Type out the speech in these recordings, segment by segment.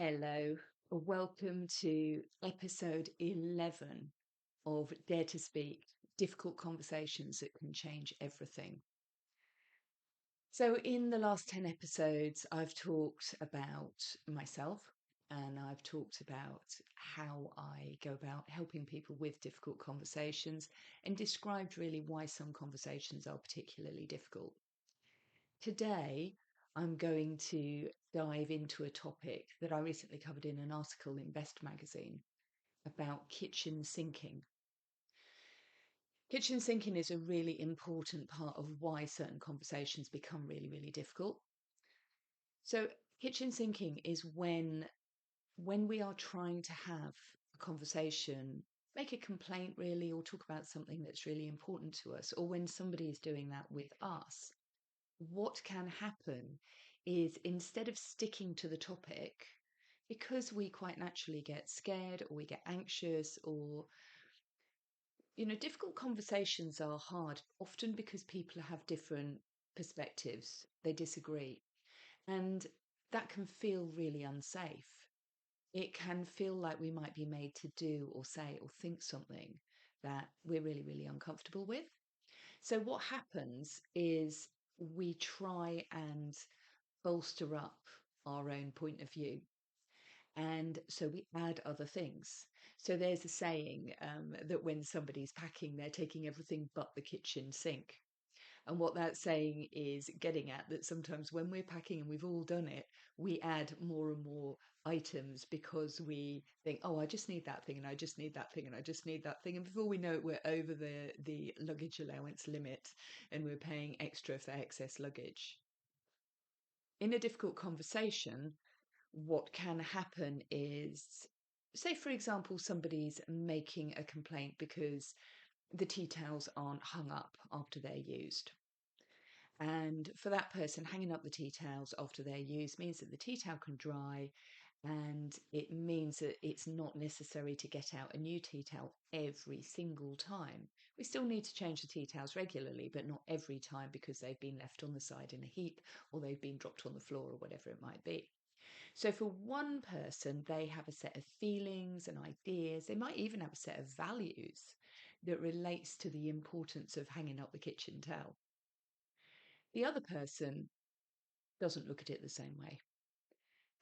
Hello, welcome to episode 11 of Dare to Speak, difficult conversations that can change everything. So, in the last 10 episodes, I've talked about myself and I've talked about how I go about helping people with difficult conversations and described really why some conversations are particularly difficult. Today, I'm going to dive into a topic that I recently covered in an article in Best magazine about kitchen sinking. Kitchen sinking is a really important part of why certain conversations become really, really difficult. So, kitchen sinking is when we are trying to have a conversation, make a complaint really, or talk about something that's really important to us, or when somebody is doing that with us. What can happen is instead of sticking to the topic, because we quite naturally get scared or we get anxious or, difficult conversations are hard, often because people have different perspectives, they disagree. And that can feel really unsafe. It can feel like we might be made to do or say or think something that we're really, really uncomfortable with. So, what happens is we try and bolster up our own point of view. And so we add other things. So there's a saying that when somebody's packing, they're taking everything but the kitchen sink. And what that saying is getting at that sometimes when we're packing, and we've all done it, we add more and more items because we think, oh, I just need that thing, and I just need that thing, and I just need that thing. And before we know it, we're over the luggage allowance limit and we're paying extra for excess luggage. In a difficult conversation, what can happen is, say, for example, somebody's making a complaint because the tea towels aren't hung up after they're used. And for that person, hanging up the tea towels after they're used means that the tea towel can dry, and it means that it's not necessary to get out a new tea towel every single time. We still need to change the tea towels regularly, but not every time because they've been left on the side in a heap or they've been dropped on the floor or whatever it might be. So for one person, they have a set of feelings and ideas. They might even have a set of values that relates to the importance of hanging up the kitchen towel. The other person doesn't look at it the same way.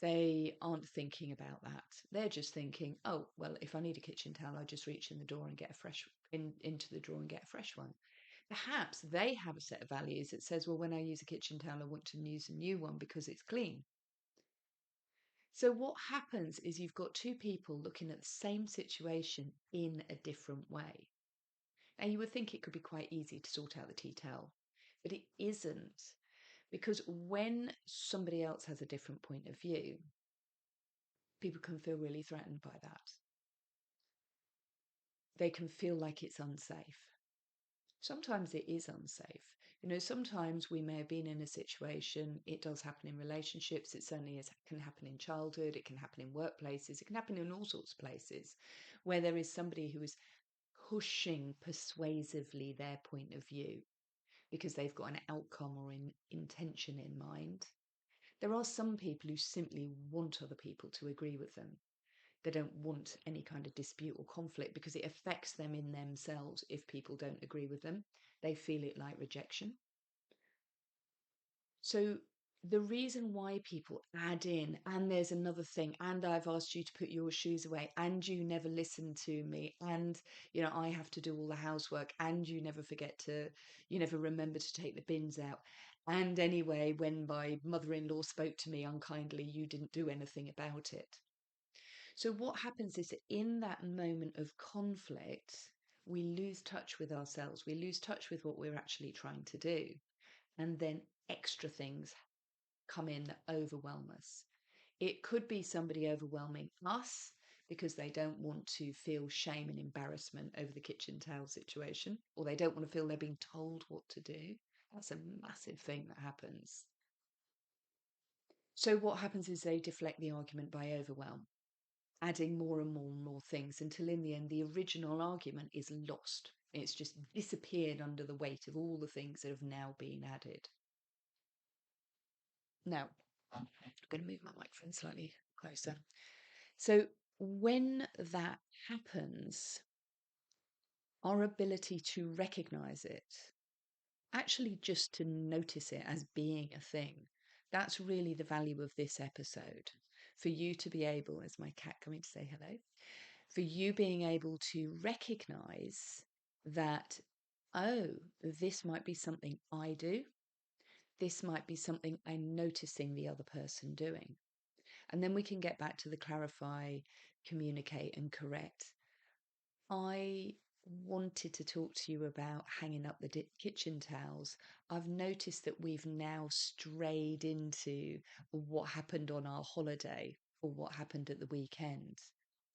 They aren't thinking about that. They're just thinking, oh, well, if I need a kitchen towel, I just reach in the door and get a fresh into the drawer and get a fresh one. Perhaps they have a set of values that says, well, when I use a kitchen towel, I want to use a new one because it's clean. So what happens is you've got two people looking at the same situation in a different way. Now you would think it could be quite easy to sort out the tea towel, but it isn't, because when somebody else has a different point of view, people can feel really threatened by that. They can feel like it's unsafe. Sometimes it is unsafe. Sometimes we may have been in a situation, it does happen in relationships, it certainly can happen in childhood, it can happen in workplaces, it can happen in all sorts of places where there is somebody who is pushing persuasively their point of view because they've got an outcome or an intention in mind. There are some people who simply want other people to agree with them. They don't want any kind of dispute or conflict because it affects them in themselves if people don't agree with them. They feel it like rejection. So the reason why people add in, and there's another thing, and I've asked you to put your shoes away, and you never listen to me, and I have to do all the housework, and you never remember to take the bins out. And anyway, when my mother-in-law spoke to me unkindly, you didn't do anything about it. So what happens is that in that moment of conflict, we lose touch with ourselves. We lose touch with what we're actually trying to do. And then extra things come in that overwhelm us. It could be somebody overwhelming us because they don't want to feel shame and embarrassment over the kitchen towel situation, or they don't want to feel they're being told what to do. That's a massive thing that happens. So what happens is they deflect the argument by overwhelm, adding more and more and more things until in the end the original argument is lost. It's just disappeared under the weight of all the things that have now been added. Now, I'm going to move my microphone slightly closer. So when that happens, our ability to recognize it, actually just to notice it as being a thing, that's really the value of this episode. For you to be able, as my cat coming to say hello, for you being able to recognize that, oh, this might be something I do. This might be something I'm noticing the other person doing. And then we can get back to the clarify, communicate, and correct. I wanted to talk to you about hanging up the kitchen towels. I've noticed that we've now strayed into what happened on our holiday or what happened at the weekend.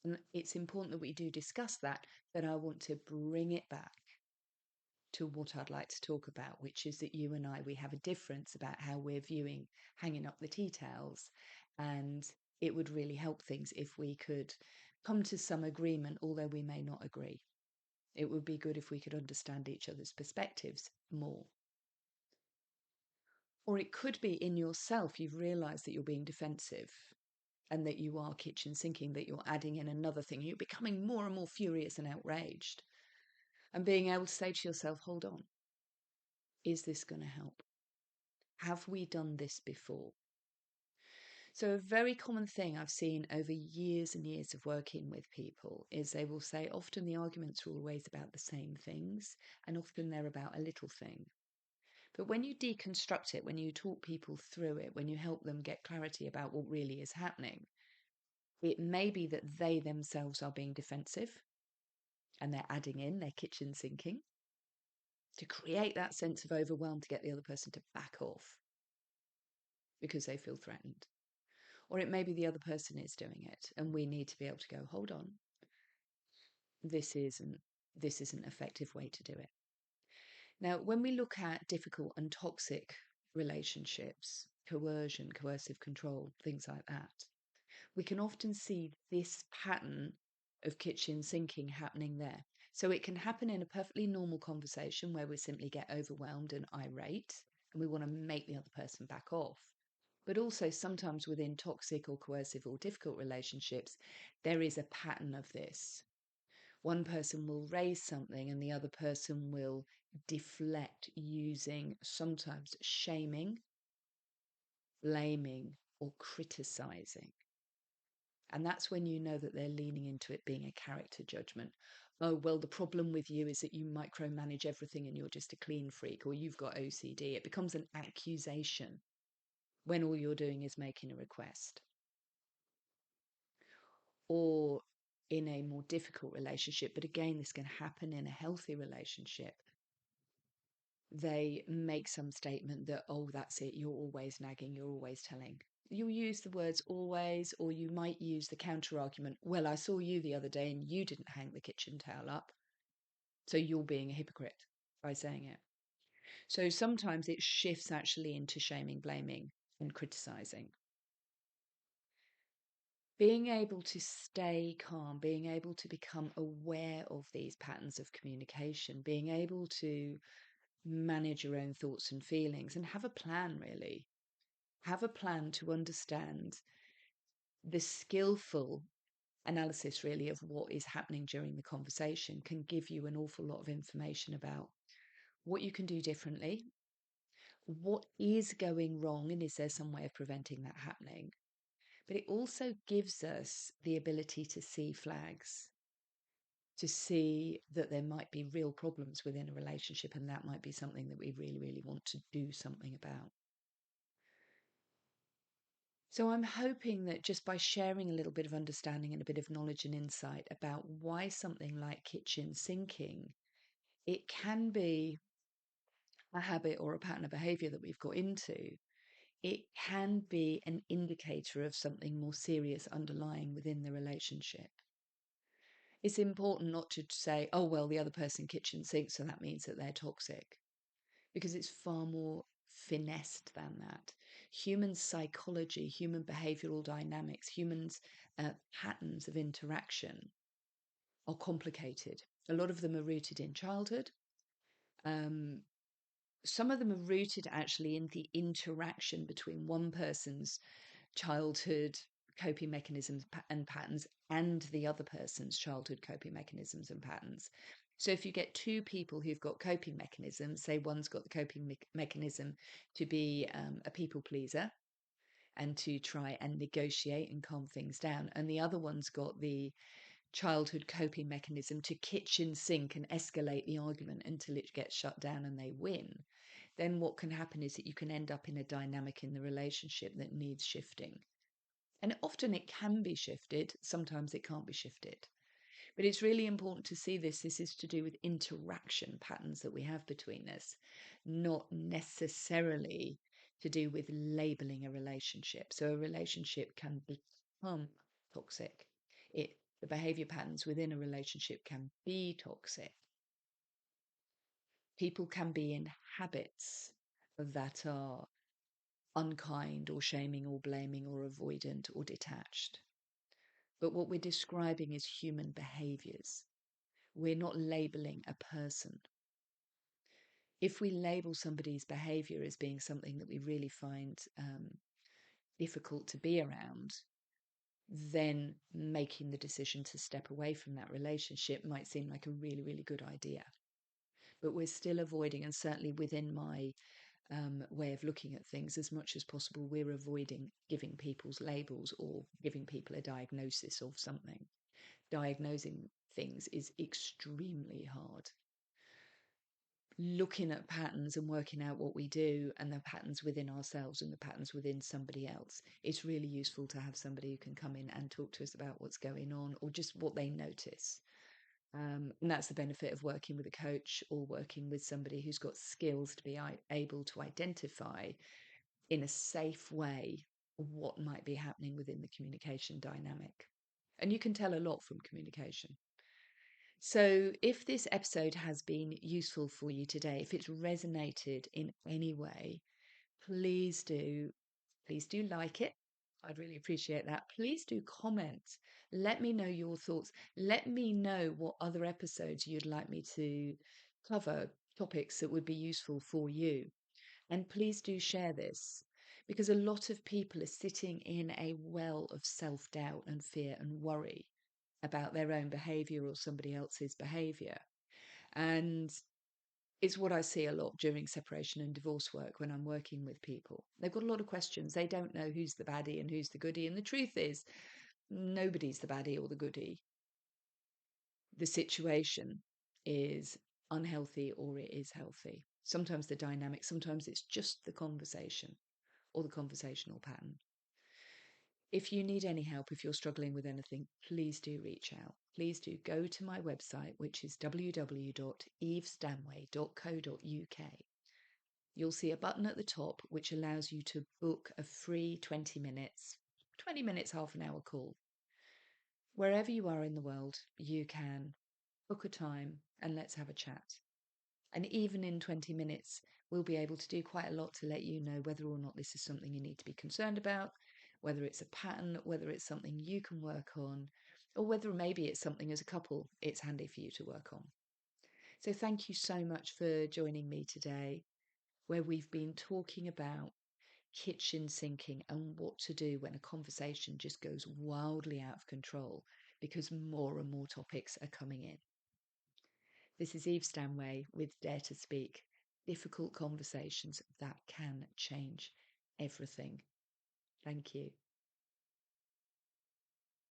And it's important that we do discuss that, but I want to bring it back to what I'd like to talk about, which is that you and I, we have a difference about how we're viewing hanging up the tea towels. And it would really help things if we could come to some agreement, although we may not agree. It would be good if we could understand each other's perspectives more. Or it could be in yourself, you've realized that you're being defensive and that you are kitchen sinking, that you're adding in another thing. You're becoming more and more furious and outraged. And being able to say to yourself, hold on, is this going to help? Have we done this before? So a very common thing I've seen over years and years of working with people is they will say often the arguments are always about the same things, and often they're about a little thing. But when you deconstruct it, when you talk people through it, when you help them get clarity about what really is happening, it may be that they themselves are being defensive and they're adding in their kitchen sinking to create that sense of overwhelm to get the other person to back off because they feel threatened. Or it may be the other person is doing it and we need to be able to go, hold on, this isn't an effective way to do it. Now, when we look at difficult and toxic relationships, coercion, coercive control, things like that, we can often see this pattern of kitchen sinking happening there. So it can happen in a perfectly normal conversation where we simply get overwhelmed and irate and we want to make the other person back off. But also sometimes within toxic or coercive or difficult relationships, there is a pattern of this. One person will raise something and the other person will deflect using sometimes shaming, blaming, or criticizing. And that's when you know that they're leaning into it being a character judgment. Oh, well, the problem with you is that you micromanage everything and you're just a clean freak, or you've got OCD. It becomes an accusation when all you're doing is making a request. Or in a more difficult relationship, but again, this can happen in a healthy relationship. They make some statement that, oh, that's it, you're always nagging, you're always telling. You'll use the words always, or you might use the counter argument, well, I saw you the other day and you didn't hang the kitchen towel up, so you're being a hypocrite by saying it. So sometimes it shifts actually into shaming, blaming, and criticizing. Being able to stay calm, being able to become aware of these patterns of communication, being able to manage your own thoughts and feelings and have a plan, really. Have a plan to understand the skillful analysis, really, of what is happening during the conversation can give you an awful lot of information about what you can do differently, what is going wrong, and is there some way of preventing that happening? But it also gives us the ability to see flags, to see that there might be real problems within a relationship, and that might be something that we really, really want to do something about. So I'm hoping that just by sharing a little bit of understanding and a bit of knowledge and insight about why something like kitchen sinking, it can be a habit or a pattern of behavior that we've got into. It can be an indicator of something more serious underlying within the relationship. It's important not to say, oh, well, the other person kitchen sinks, so that means that they're toxic, because it's far more finessed than that. Human psychology, human behavioral dynamics, humans' patterns of interaction are complicated. A lot of them are rooted in childhood. Some of them are rooted actually in the interaction between one person's childhood coping mechanisms and patterns and the other person's childhood coping mechanisms and patterns. So if you get two people who've got coping mechanisms, say one's got the coping mechanism to be a people pleaser and to try and negotiate and calm things down, and the other one's got the childhood coping mechanism to kitchen sink and escalate the argument until it gets shut down and they win, then what can happen is that you can end up in a dynamic in the relationship that needs shifting. And often it can be shifted, sometimes it can't be shifted. But it's really important to see this. This is to do with interaction patterns that we have between us, not necessarily to do with labeling a relationship. So a relationship can become toxic. The behavior patterns within a relationship can be toxic. People can be in habits that are unkind or shaming or blaming or avoidant or detached. But what we're describing is human behaviors. We're not labeling a person. If we label somebody's behavior as being something that we really find difficult to be around, then making the decision to step away from that relationship might seem like a really, really good idea. But we're still avoiding, and certainly within my way of looking at things, as much as possible, we're avoiding giving people's labels or giving people a diagnosis of something. Diagnosing things is extremely hard. Looking at patterns and working out what we do and the patterns within ourselves and the patterns within somebody else, it's really useful to have somebody who can come in and talk to us about what's going on or just what they notice. And that's the benefit of working with a coach or working with somebody who's got skills to be able to identify in a safe way what might be happening within the communication dynamic. And you can tell a lot from communication. So, if this episode has been useful for you today, if it's resonated in any way, please do like it. I'd really appreciate that. Please do comment. Let me know your thoughts. Let me know what other episodes you'd like me to cover, topics that would be useful for you. And please do share this because a lot of people are sitting in a well of self-doubt and fear and worry about their own behavior or somebody else's behavior. And it's what I see a lot during separation and divorce work when I'm working with people. They've got a lot of questions. They don't know who's the baddie and who's the goodie. And the truth is, nobody's the baddie or the goodie. The situation is unhealthy or it is healthy. Sometimes the dynamic, sometimes it's just the conversation or the conversational pattern. If you need any help, if you're struggling with anything, please do reach out. Please do go to my website, which is www.evestanway.co.uk. You'll see a button at the top which allows you to book a free 20 minutes, half an hour call. Wherever you are in the world, you can book a time and let's have a chat. And even in 20 minutes, we'll be able to do quite a lot to let you know whether or not this is something you need to be concerned about, whether it's a pattern, whether it's something you can work on, or whether maybe it's something as a couple it's handy for you to work on. So thank you so much for joining me today, where we've been talking about kitchen sinking and what to do when a conversation just goes wildly out of control because more and more topics are coming in. This is Eve Stanway with Dare to Speak. Difficult conversations that can change everything. Thank you.